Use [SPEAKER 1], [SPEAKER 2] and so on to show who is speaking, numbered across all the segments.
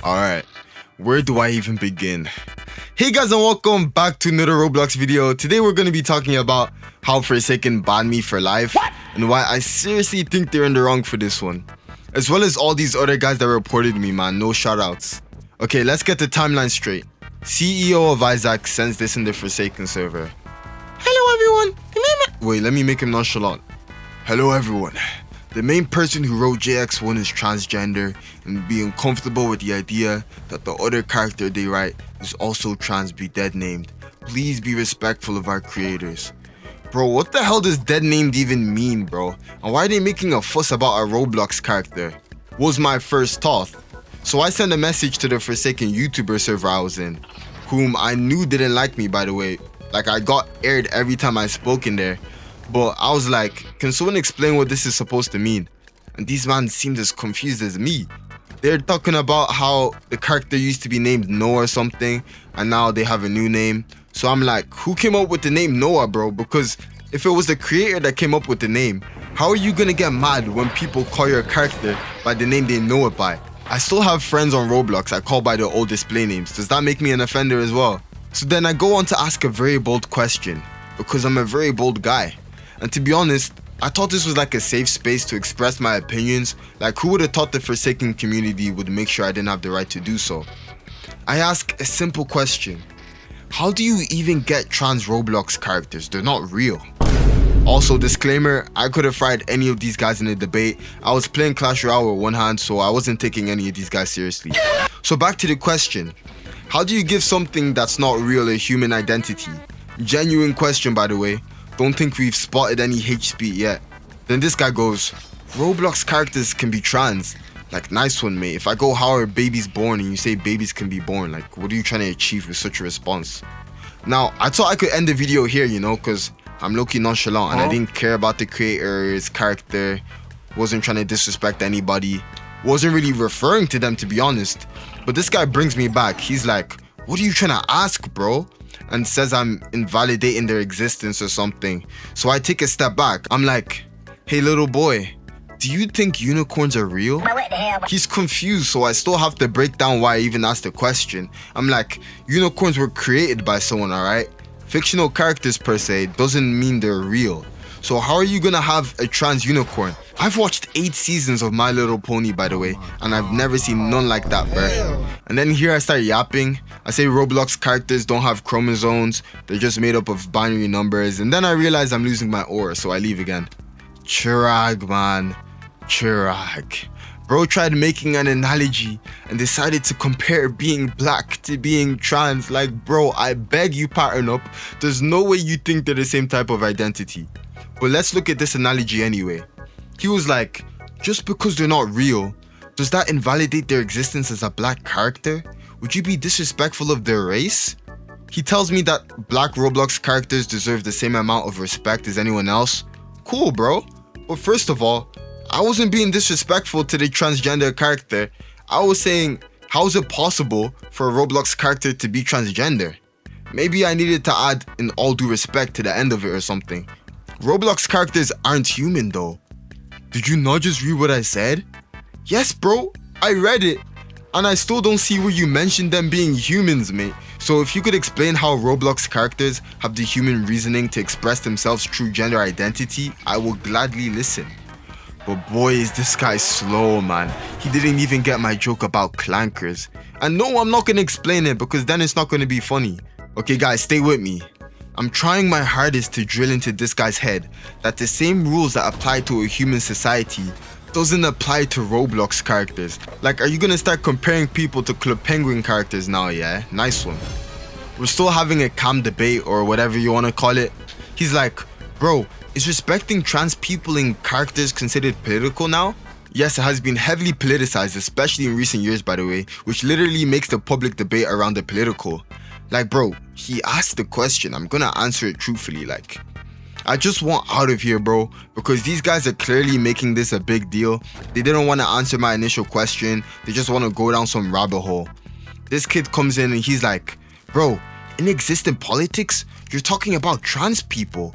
[SPEAKER 1] Alright, where do I even begin? Hey guys, and welcome back to another Roblox video. Today we're going to be talking about how Forsaken banned me for life and why I seriously think they're in the wrong for this one. As well as all these other guys that reported me, man. No shoutouts. Okay, let's get the timeline straight. CEO of Isaac sends this in the Forsaken server. Hello everyone. Wait, let me make him nonchalant. Hello everyone. The main person who wrote JX1 is transgender and being comfortable with the idea that the other character they write is also trans be dead named. Please be respectful of our creators. Bro, what the hell does dead named even mean, bro? And why are they making a fuss about a Roblox character? Was my first thought. So I sent a message to the Forsaken YouTuber server I was in, whom I knew didn't like me, by the way. Like, I got aired every time I spoke in there. But I was like, can someone explain what this is supposed to mean? And these man seemed as confused as me. They're talking about how the character used to be named Noah or something, and now they have a new name. So I'm like, who came up with the name Noah, bro? Because if it was the creator that came up with the name, how are you gonna get mad when people call your character by the name they know it by? I still have friends on Roblox I call by their old display names. Does that make me an offender as well? So then I go on to ask a very bold question, because I'm a very bold guy. And to be honest, I thought this was like a safe space to express my opinions. Like, who would have thought the Forsaken community would make sure I didn't have the right to do so? I ask a simple question. How do you even get trans Roblox characters? They're not real. Also, disclaimer, I could have fried any of these guys in a debate. I was playing Clash Royale with one hand, so I wasn't taking any of these guys seriously. So back to the question. How do you give something that's not real a human identity? Genuine question, by the way. Don't think we've spotted any hate speech yet. Then this guy goes, Roblox characters can be trans. Like, nice one, mate. If I go, how are babies born, and you say babies can be born, like, what are you trying to achieve with such a response? Now, I thought I could end the video here, you know, because I'm low-key nonchalant and I didn't care about the creator's character, wasn't trying to disrespect anybody, wasn't really referring to them, to be honest. But this guy brings me back. He's like, what are you trying to ask, bro? And says I'm invalidating their existence or something. So I take a step back. I'm like, hey little boy, do you think unicorns are real? He's confused, so I still have to break down why I even asked the question. I'm like, unicorns were created by someone, alright? Fictional characters per se doesn't mean they're real. So how are you gonna have a trans unicorn? I've watched 8 seasons of My Little Pony, by the way, and I've never seen none like that, bruh. And then here I start yapping. I say Roblox characters don't have chromosomes, they're just made up of binary numbers, and then I realize I'm losing my aura, so I leave again. Chirag, man. Chirag. Bro tried making an analogy and decided to compare being black to being trans. Like, bro, I beg you, pattern up. There's no way you think they're the same type of identity. But let's look at this analogy anyway. He was like, just because they're not real, does that invalidate their existence as a black character? Would you be disrespectful of their race? He tells me that black Roblox characters deserve the same amount of respect as anyone else. Cool, bro. But first of all, I wasn't being disrespectful to the transgender character. I was saying, how is it possible for a Roblox character to be transgender? Maybe I needed to add in all due respect to the end of it or something. Roblox characters aren't human though. Did you not just read what I said? Yes, bro, I read it. And I still don't see where you mentioned them being humans, mate. So if you could explain how Roblox characters have the human reasoning to express themselves through gender identity, I will gladly listen. But boy, is this guy slow, man. He didn't even get my joke about clankers. And no, I'm not gonna explain it because then it's not gonna be funny. Okay guys, stay with me. I'm trying my hardest to drill into this guy's head that the same rules that apply to a human society doesn't apply to Roblox characters. Like, are you gonna start comparing people to Club Penguin characters now, yeah? Nice one. We're still having a calm debate or whatever you wanna call it. He's like, bro, is respecting trans people and characters considered political now? Yes, it has been heavily politicized, especially in recent years, by the way, which literally makes the public debate around it political. Like, bro, he asked the question, I'm gonna answer it truthfully, like, I just want out of here, bro, because these guys are clearly making this a big deal. They didn't want to answer my initial question, they just want to go down some rabbit hole. This kid comes in and he's like, bro, in existing politics, you're talking about trans people.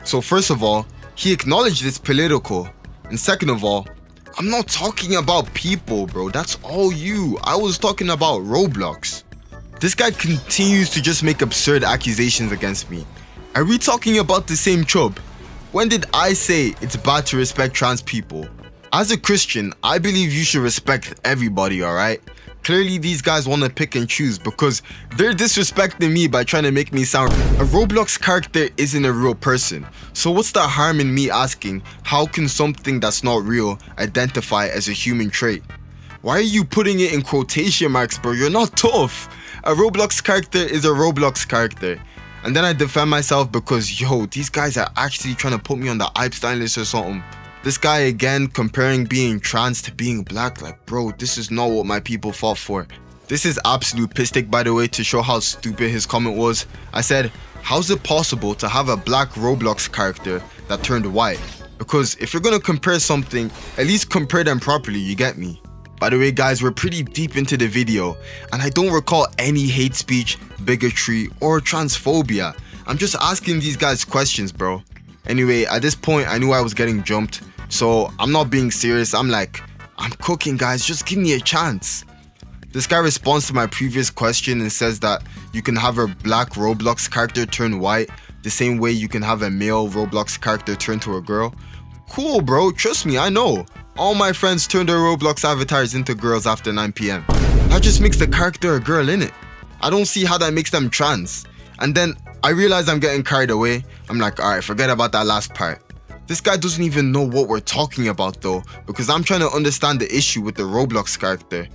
[SPEAKER 1] So first of all, he acknowledged it's political, and second of all, I'm not talking about people, bro. That's all you. I was talking about Roblox. This guy continues to just make absurd accusations against me. Are we talking about the same chub? When did I say it's bad to respect trans people? As a Christian, I believe you should respect everybody, alright? Clearly these guys want to pick and choose because they're disrespecting me by trying to make me sound. A Roblox character isn't a real person. So what's the harm in me asking, how can something that's not real identify as a human trait? Why are you putting it in quotation marks, bro? You're not tough. A Roblox character is a Roblox character. And then I defend myself because, yo, these guys are actually trying to put me on the Epstein list or something. This guy again comparing being trans to being black, like, bro, this is not what my people fought for. This is absolute piss take, by the way, to show how stupid his comment was. I said, how's it possible to have a black Roblox character that turned white? Because if you're gonna compare something, at least compare them properly, you get me? By the way, guys, we're pretty deep into the video, and I don't recall any hate speech, bigotry, or transphobia. I'm just asking these guys questions, bro. Anyway, at this point, I knew I was getting jumped, so I'm not being serious. I'm like, I'm cooking, guys, just give me a chance. This guy responds to my previous question and says that you can have a black Roblox character turn white the same way you can have a male Roblox character turn to a girl. Cool, bro, trust me, I know. All my friends turn their Roblox avatars into girls after 9 PM. That just makes the character a girl, innit? I don't see how that makes them trans. And then I realize I'm getting carried away. I'm like, alright, forget about that last part. This guy doesn't even know what we're talking about though, because I'm trying to understand the issue with the Roblox character.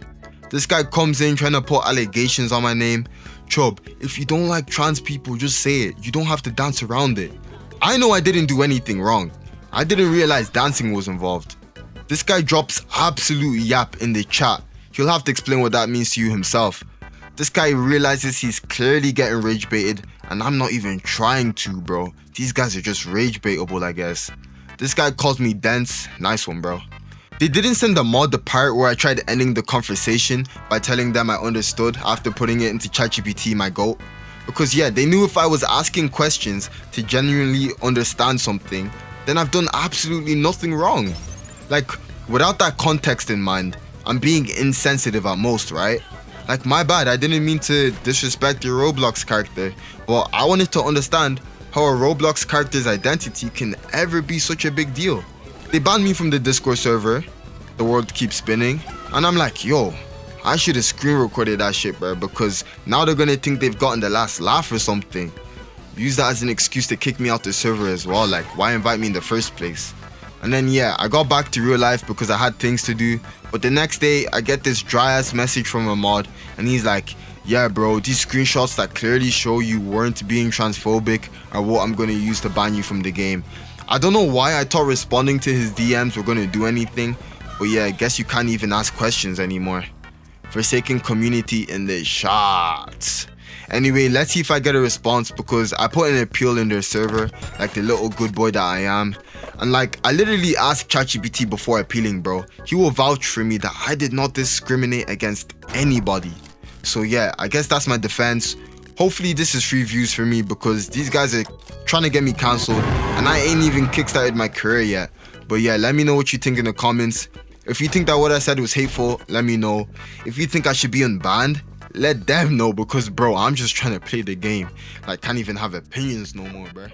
[SPEAKER 1] This guy comes in trying to put allegations on my name. Chub, if you don't like trans people, just say it. You don't have to dance around it. I know I didn't do anything wrong. I didn't realize dancing was involved. This guy drops absolute yap in the chat. He'll have to explain what that means to you himself. This guy realizes he's clearly getting rage baited, and I'm not even trying to, bro. These guys are just rage baitable, I guess. This guy calls me dense. Nice one, bro. They didn't send the mod the part where I tried ending the conversation by telling them I understood after putting it into ChatGPT, my goat. Because yeah, they knew if I was asking questions to genuinely understand something, then I've done absolutely nothing wrong. Like, without that context in mind, I'm being insensitive at most, right? Like, my bad, I didn't mean to disrespect your Roblox character, but I wanted to understand how a Roblox character's identity can ever be such a big deal. They banned me from the Discord server, the world keeps spinning, and I'm like, yo, I should have screen recorded that shit, bro, because now they're gonna think they've gotten the last laugh or something. Use that as an excuse to kick me out the server as well, like, why invite me in the first place? And then yeah, I got back to real life because I had things to do, but the next day I get this dry ass message from a mod, and he's like, yeah bro, these screenshots that clearly show you weren't being transphobic are what I'm gonna use to ban you from the game. I don't know why I thought responding to his DMs were gonna do anything, but yeah, I guess you can't even ask questions anymore. Forsaken community in the shots. Anyway, let's see if I get a response because I put an appeal in their server, like the little good boy that I am. And like, I literally asked ChatGPT before appealing, bro. He will vouch for me that I did not discriminate against anybody. So yeah, I guess that's my defense. Hopefully this is free views for me because these guys are trying to get me cancelled and I ain't even kickstarted my career yet. But yeah, let me know what you think in the comments. If you think that what I said was hateful, let me know. If you think I should be unbanned, let them know because bro, I'm just trying to play the game. Like, can't even have opinions no more, bro.